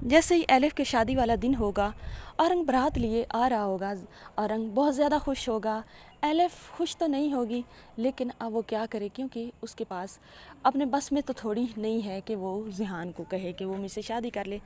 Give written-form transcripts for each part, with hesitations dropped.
جیسے ہی ایلف کے شادی والا دن ہوگا، اورنگ برات لیے آ رہا ہوگا، اورنگ بہت زیادہ خوش ہوگا۔ ایلف خوش تو نہیں ہوگی، لیکن اب وہ کیا کرے، کیونکہ اس کے پاس اپنے بس میں تو تھوڑی نہیں ہے کہ وہ ذیحان کو کہے کہ وہ مجھ سے شادی کر لے۔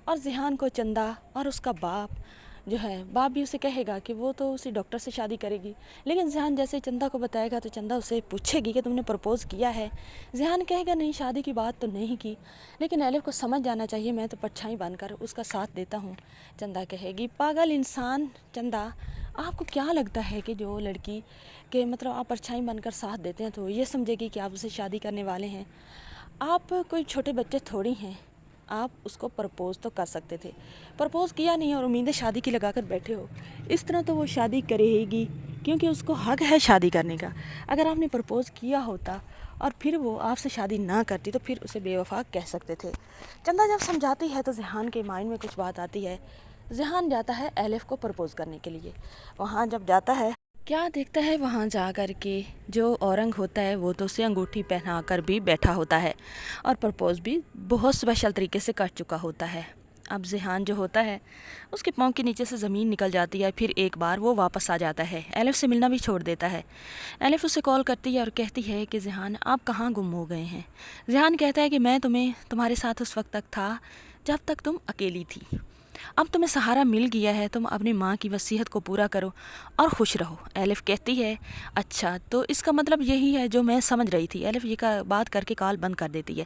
اور ذیحان کو چندہ اور اس کا باپ جو ہے، باپ بھی اسے کہے گا کہ وہ تو اسی ڈاکٹر سے شادی کرے گی، لیکن ذیحان جیسے چندہ کو بتائے گا تو چندہ اسے پوچھے گی کہ تم نے پرپوز کیا ہے۔ ذیحان کہے گا نہیں، شادی کی بات تو نہیں کی، لیکن ایلف کو سمجھ جانا چاہیے میں تو پرچھائی بن کر اس کا ساتھ دیتا ہوں۔ چندہ کہے گی پاگل انسان چندہ، آپ کو کیا لگتا ہے کہ جو لڑکی کہ مطلب آپ پرچھائی بن کر ساتھ دیتے ہیں تو یہ سمجھے گی کہ آپ اسے شادی کرنے والے ہیں؟ آپ کوئی چھوٹے بچے تھوڑی ہیں، آپ اس کو پرپوز تو کر سکتے تھے، پرپوز کیا نہیں اور امیدیں شادی کی لگا کر بیٹھے ہو۔ اس طرح تو وہ شادی کرے گی کیونکہ اس کو حق ہے شادی کرنے کا۔ اگر آپ نے پرپوز کیا ہوتا اور پھر وہ آپ سے شادی نہ کرتی تو پھر اسے بے وفا کہہ سکتے تھے۔ چندہ جب سمجھاتی ہے تو ذیحان کے مائنڈ میں کچھ بات آتی ہے۔ ذیحان جاتا ہے ایلف کو پرپوز کرنے کے لیے۔ وہاں جب جاتا ہے، کیا دیکھتا ہے وہاں جا کر کے جو اورنگ ہوتا ہے وہ تو اسے انگوٹھی پہنا کر بھی بیٹھا ہوتا ہے اور پرپوز بھی بہت اسپیشل طریقے سے کر چکا ہوتا ہے۔ اب ذیحان جو ہوتا ہے اس کے پاؤں کے نیچے سے زمین نکل جاتی ہے، پھر ایک بار وہ واپس آ جاتا ہے، ایلف سے ملنا بھی چھوڑ دیتا ہے۔ ایلف اسے کال کرتی ہے اور کہتی ہے کہ ذیحان آپ کہاں گم ہو گئے ہیں؟ ذیحان کہتا ہے کہ میں تمہارے ساتھ اس وقت تک تھا جب تک تم اکیلی تھی، اب تمہیں سہارا مل گیا ہے، تم اپنی ماں کی وصیت کو پورا کرو اور خوش رہو۔ ایلف کہتی ہے اچھا تو اس کا مطلب یہی ہے جو میں سمجھ رہی تھی۔ ایلف یہ بات کر کے کال بند کر دیتی ہے۔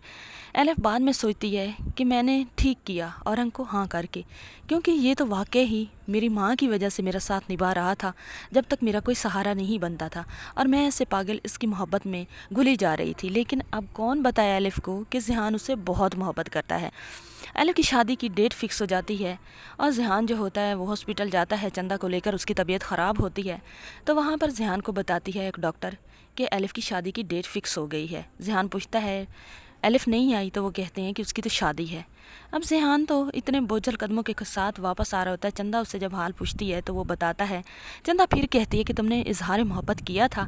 ایلف بعد میں سوچتی ہے کہ میں نے ٹھیک کیا اورنگ کو ہاں کر کے، کیونکہ یہ تو واقعی ہی میری ماں کی وجہ سے میرا ساتھ نبھا رہا تھا جب تک میرا کوئی سہارا نہیں بنتا تھا، اور میں ایسے پاگل اس کی محبت میں گھلی جا رہی تھی۔ لیکن اب کون بتایا ایلف کو کہ ذیحان اسے بہت محبت کرتا ہے۔ ایلف کی شادی کی ڈیٹ فکس ہو جاتی ہے اور ذیحان جو ہوتا ہے وہ ہاسپٹل جاتا ہے چندہ کو لے کر، اس کی طبیعت خراب ہوتی ہے تو وہاں پر ذیحان کو بتاتی ہے ایک ڈاکٹر کہ ایلف کی شادی کی ڈیٹ فکس ہو گئی ہے۔ ذیحان پوچھتا ہے ایلف نہیں آئی تو وہ کہتے ہیں کہ اس کی تو شادی ہے۔ اب ذیحان تو اتنے بوجھل قدموں کے ساتھ واپس آ رہا ہوتا ہے، چندہ اسے جب حال پوچھتی ہے تو وہ بتاتا ہے۔ چندہ پھر کہتی ہے کہ تم نے اظہار محبت کیا تھا؟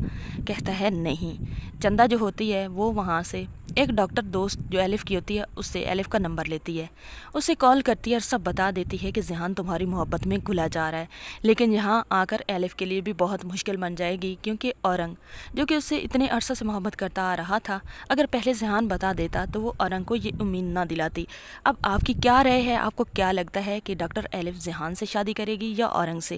کہتا ہے نہیں۔ چندہ جو ہوتی ہے وہ وہاں سے ایک ڈاکٹر دوست جو ایلف کی ہوتی ہے اس سے ایلف کا نمبر لیتی ہے، اسے کال کرتی ہے اور سب بتا دیتی ہے کہ ذیحان تمہاری محبت میں گھلا جا رہا ہے، لیکن یہاں آ کر ایلف کے لیے بھی بہت مشکل بن جائے گی، کیونکہ اورنگ جو کہ اس سے اتنے عرصہ سے محبت کرتا آ رہا تھا، اگر پہلے ذیحان بتا دیتا تو وہ اورنگ کو یہ امید نہ دلاتی۔ اب آپ کی کیا رائے ہے؟ آپ کو کیا لگتا ہے کہ ڈاکٹر ایلف ذیحان سے شادی کرے گی یا اورنگ سے؟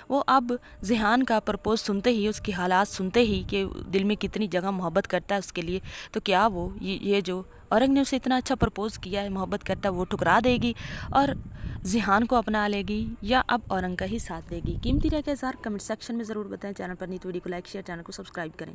وہ اب ذیحان کا پرپوز سنتے ہی، اس کی حالات سنتے ہی کہ دل میں کتنی جگہ محبت کرتا ہے اس کے لیے، تو کیا وہ یہ جو اورنگ نے اسے اتنا اچھا پرپوز کیا ہے، محبت کرتا ہے، وہ ٹھکرا دے گی اور ذیحان کو اپنا لے گی یا اب اورنگ کا ہی ساتھ دے گی؟ قیمتی رائے کا اظہار کمنٹ سیکشن میں ضرور بتائیں۔ چینل پر نئی ویڈیو کو لائک شیئر، چینل کو سبسکرائب کریں۔